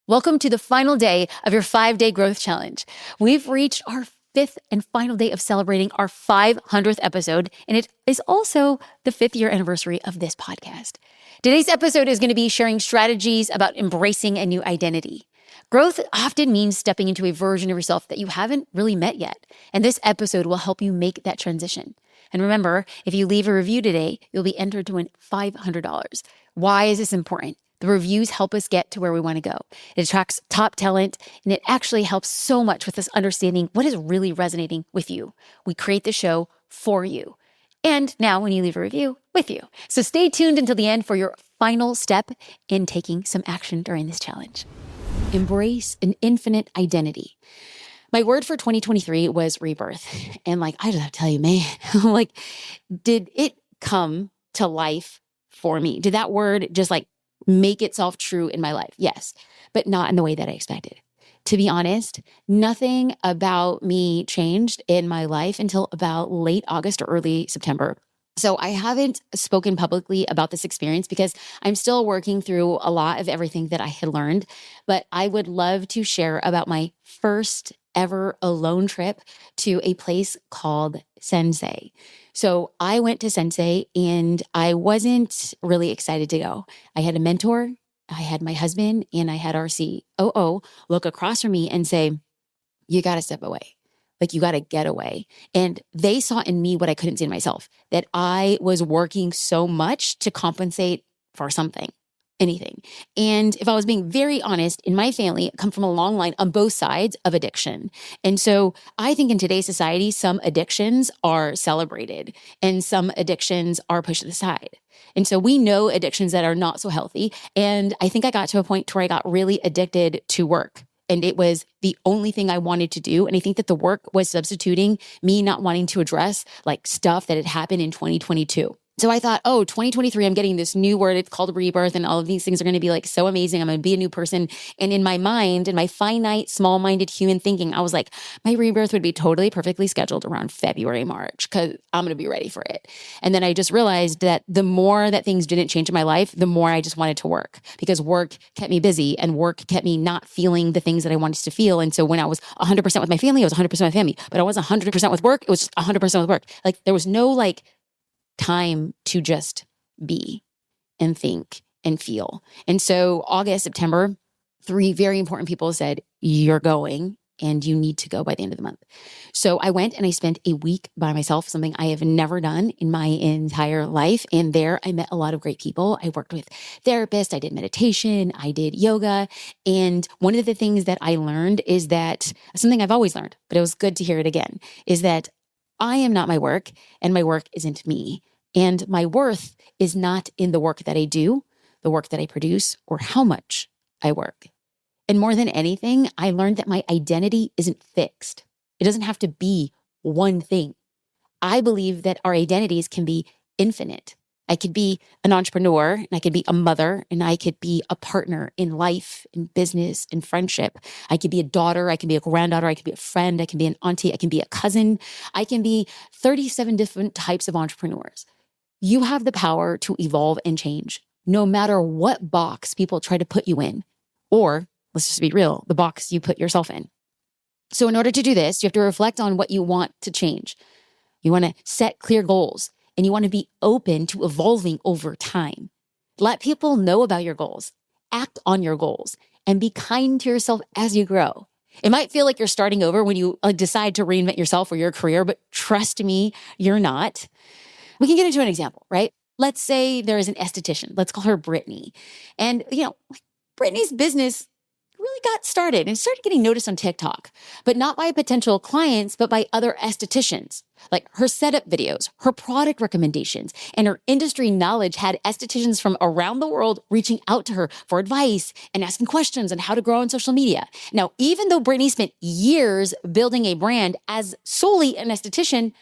Welcome to the final day of your 5-day growth challenge. We've reached our 5th and final day of celebrating our 500th episode, and it is also the 5th year anniversary of this podcast. Today's episode is going to be sharing strategies about embracing a new identity. Growth often means stepping into a version of yourself that you haven't really met yet, and this episode will help you make that transition. And remember, if you leave a review today, you'll be entered to win $500. Why is this important? The reviews help us get to where we want to go. It attracts top talent, and it actually helps so much with us understanding what is really resonating with you. We create the show for you. And now when you leave a review, with you. So stay tuned until the end for your final step in taking some action during this challenge. Embrace an infinite identity. My word for 2023 was rebirth. And I just have to tell you, man, did it come to life for me? Did that word just make itself true in my life? Yes, but not in the way that I expected. To be honest, nothing about me changed in my life until about late August or early September. So I haven't spoken publicly about this experience because I'm still working through a lot of everything that I had learned, but I would love to share about my first ever alone trip to a place called Sensei. So I went to Sensei and I wasn't really excited to go. I had a mentor, I had my husband, and I had our COO look across from me and say, you got to step away. You got to get away. And they saw in me what I couldn't see in myself, that I was working so much to compensate for something. Anything. And if I was being very honest, in my family, I come from a long line on both sides of addiction. And so I think in today's society, some addictions are celebrated and some addictions are pushed to the side. And so we know addictions that are not so healthy. And I think I got to a point where I got really addicted to work. And it was the only thing I wanted to do. And I think that the work was substituting me not wanting to address stuff that had happened in 2022. So I thought, 2023, I'm getting this new word. It's called rebirth. And all of these things are going to be so amazing. I'm going to be a new person. And in my mind, in my finite, small-minded human thinking, I was like, my rebirth would be totally perfectly scheduled around February, March, because I'm going to be ready for it. And then I just realized that the more that things didn't change in my life, the more I just wanted to work, because work kept me busy and work kept me not feeling the things that I wanted to feel. And so when I was 100% with my family, I was 100% with my family, but I wasn't 100% with work. It was just 100% with work. There was no time to just be and think and feel. And so August, September, 3 very important people said, you're going and you need to go by the end of the month. So I went and I spent a week by myself, something I have never done in my entire life. And there I met a lot of great people. I worked with therapists. I did meditation. I did yoga. And one of the things that I learned is that something I've always learned, but it was good to hear it again, is that I am not my work and my work isn't me. And my worth is not in the work that I do, the work that I produce, or how much I work. And more than anything, I learned that my identity isn't fixed. It doesn't have to be one thing. I believe that our identities can be infinite. I could be an entrepreneur, and I could be a mother, and I could be a partner in life, in business, in friendship. I could be a daughter, I can be a granddaughter, I can be a friend, I can be an auntie, I can be a cousin. I can be 37 different types of entrepreneurs. You have the power to evolve and change, no matter what box people try to put you in, or, let's just be real, the box you put yourself in. So in order to do this, you have to reflect on what you want to change. You want to set clear goals. And you want to be open to evolving over time. Let people know about your goals, act on your goals, and be kind to yourself as you grow. It might feel like you're starting over when you decide to reinvent yourself or your career, but trust me, you're not. We can get into an example, right? Let's say there is an esthetician. Let's call her Brittany. And, Brittany's business really got started and started getting noticed on TikTok, but not by potential clients, but by other estheticians. Her setup videos, her product recommendations, and her industry knowledge had estheticians from around the world reaching out to her for advice and asking questions on how to grow on social media. Now, even though Brittany spent years building a brand as solely an esthetician,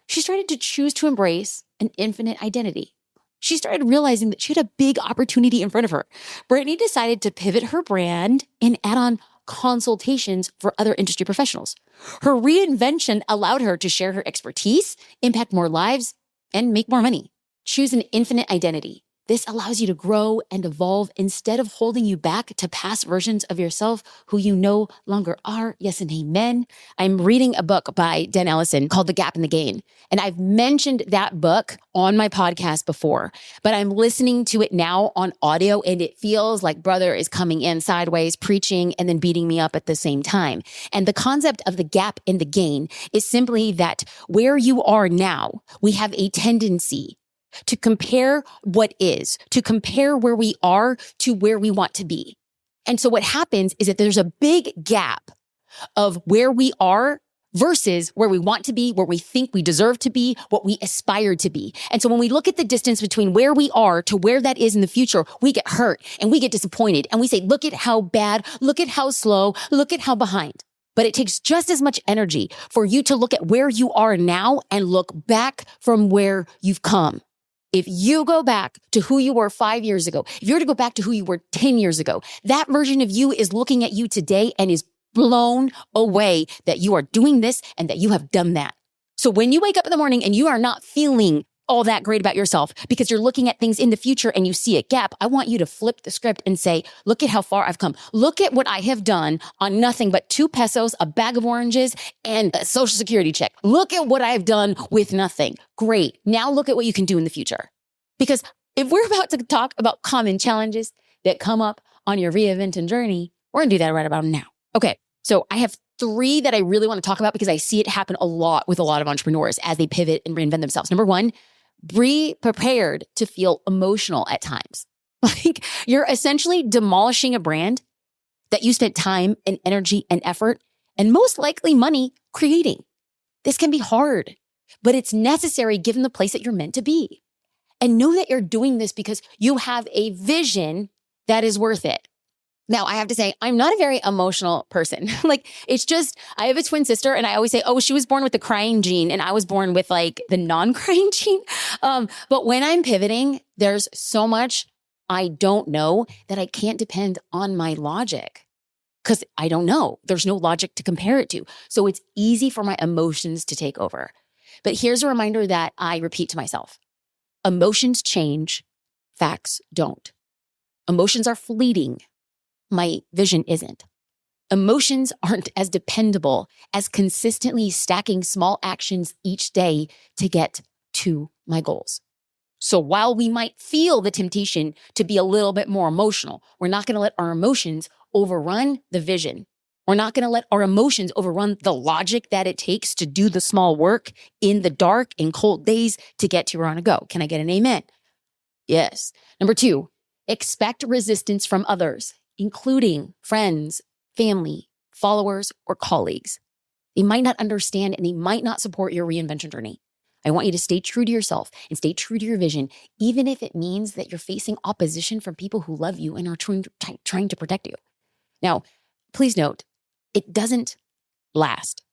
she started to choose to embrace an infinite identity. She started realizing that she had a big opportunity in front of her. Brittany decided to pivot her brand and add on consultations for other industry professionals. Her reinvention allowed her to share her expertise, impact more lives, and make more money. Choose an infinite identity. This allows you to grow and evolve instead of holding you back to past versions of yourself who you no longer are. Yes and amen. I'm reading a book by Dan Ellison called The Gap and the Gain. And I've mentioned that book on my podcast before, but I'm listening to it now on audio and it feels like brother is coming in sideways, preaching and then beating me up at the same time. And the concept of the gap and the gain is simply that where you are now, we have a tendency to compare what is, to compare where we are to where we want to be. And so what happens is that there's a big gap of where we are versus where we want to be, where we think we deserve to be, what we aspire to be. And so when we look at the distance between where we are to where that is in the future, we get hurt and we get disappointed and we say, look at how bad, look at how slow, look at how behind. But it takes just as much energy for you to look at where you are now and look back from where you've come. If you go back to who you were 5 years ago, if you were to go back to who you were 10 years ago, that version of you is looking at you today and is blown away that you are doing this and that you have done that. So when you wake up in the morning and you are not feeling all that great about yourself because you're looking at things in the future and you see a gap, I want you to flip the script and say, look at how far I've come. Look at what I have done on nothing but 2 pesos, a bag of oranges, and a social security check. Look at what I've done with nothing. Great. Now look at what you can do in the future. Because if we're about to talk about common challenges that come up on your reinvention journey, we're going to do that right about now. Okay. So I have 3 that I really want to talk about because I see it happen a lot with a lot of entrepreneurs as they pivot and reinvent themselves. Number 1, be prepared to feel emotional at times. Like you're essentially demolishing a brand that you spent time and energy and effort and most likely money creating. This can be hard, but it's necessary given the place that you're meant to be. And know that you're doing this because you have a vision that is worth it. Now, I have to say, I'm not a very emotional person. Like, it's just, I have a twin sister and I always say, oh, she was born with the crying gene and I was born with like the non-crying gene. But when I'm pivoting, there's so much I don't know that I can't depend on my logic because I don't know. There's no logic to compare it to. So it's easy for my emotions to take over. But here's a reminder that I repeat to myself. Emotions change, facts don't. Emotions are fleeting. My vision isn't. Emotions aren't as dependable as consistently stacking small actions each day to get to my goals. So while we might feel the temptation to be a little bit more emotional, we're not going to let our emotions overrun the vision. We're not going to let our emotions overrun the logic that it takes to do the small work in the dark and cold days to get to where I want to go. Can I get an amen? Yes. Number 2, expect resistance from others, including friends, family, followers, or colleagues. They might not understand and they might not support your reinvention journey. I want you to stay true to yourself and stay true to your vision, even if it means that you're facing opposition from people who love you and are trying to protect you. Now, please note, it doesn't last.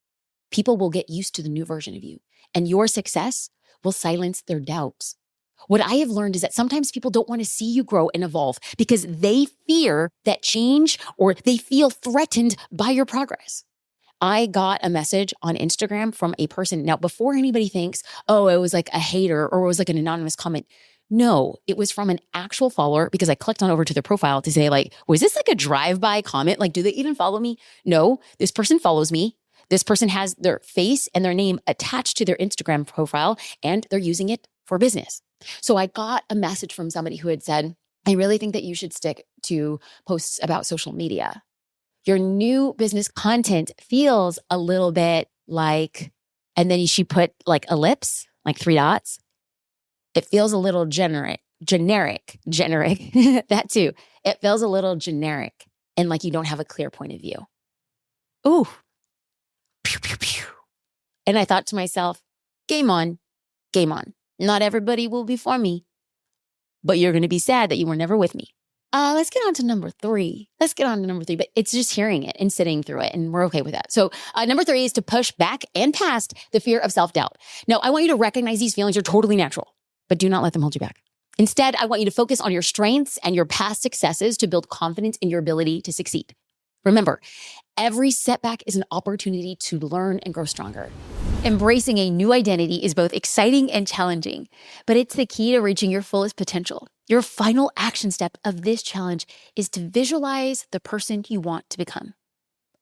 People will get used to the new version of you, and your success will silence their doubts. What I have learned is that sometimes people don't want to see you grow and evolve because they fear that change or they feel threatened by your progress. I got a message on Instagram from a person. Now, before anybody thinks, oh, it was like a hater or it was like an anonymous comment. No, it was from an actual follower because I clicked on over to their profile to say like, was this like a drive-by comment? Like, do they even follow me? No, this person follows me. This person has their face and their name attached to their Instagram profile and they're using it for business. So I got a message from somebody who had said, I really think that you should stick to posts about social media. Your new business content feels a little bit like, and then she put like ellipse, like 3 dots. It feels a little generic, that too. It feels a little generic and like you don't have a clear point of view. Ooh, pew, pew, pew. And I thought to myself, game on, game on. Not everybody will be for me, but you're going to be sad that you were never with me. Let's get on to number 3. But it's just hearing it and sitting through it. And we're okay with that. So number 3 is to push back and past the fear of self-doubt. Now, I want you to recognize these feelings are totally natural, but do not let them hold you back. Instead, I want you to focus on your strengths and your past successes to build confidence in your ability to succeed. Remember, every setback is an opportunity to learn and grow stronger. Embracing a new identity is both exciting and challenging, but it's the key to reaching your fullest potential. Your final action step of this challenge is to visualize the person you want to become.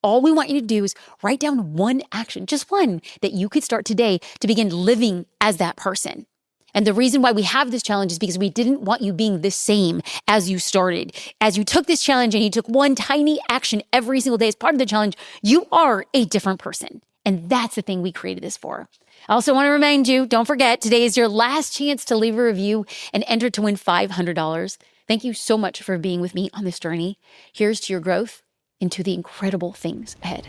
All we want you to do is write down one action, just one, that you could start today to begin living as that person. And the reason why we have this challenge is because we didn't want you being the same as you started. As you took this challenge and you took one tiny action every single day as part of the challenge, you are a different person. And that's the thing we created this for. I also want to remind you, don't forget, today is your last chance to leave a review and enter to win $500. Thank you so much for being with me on this journey. Here's to your growth into the incredible things ahead.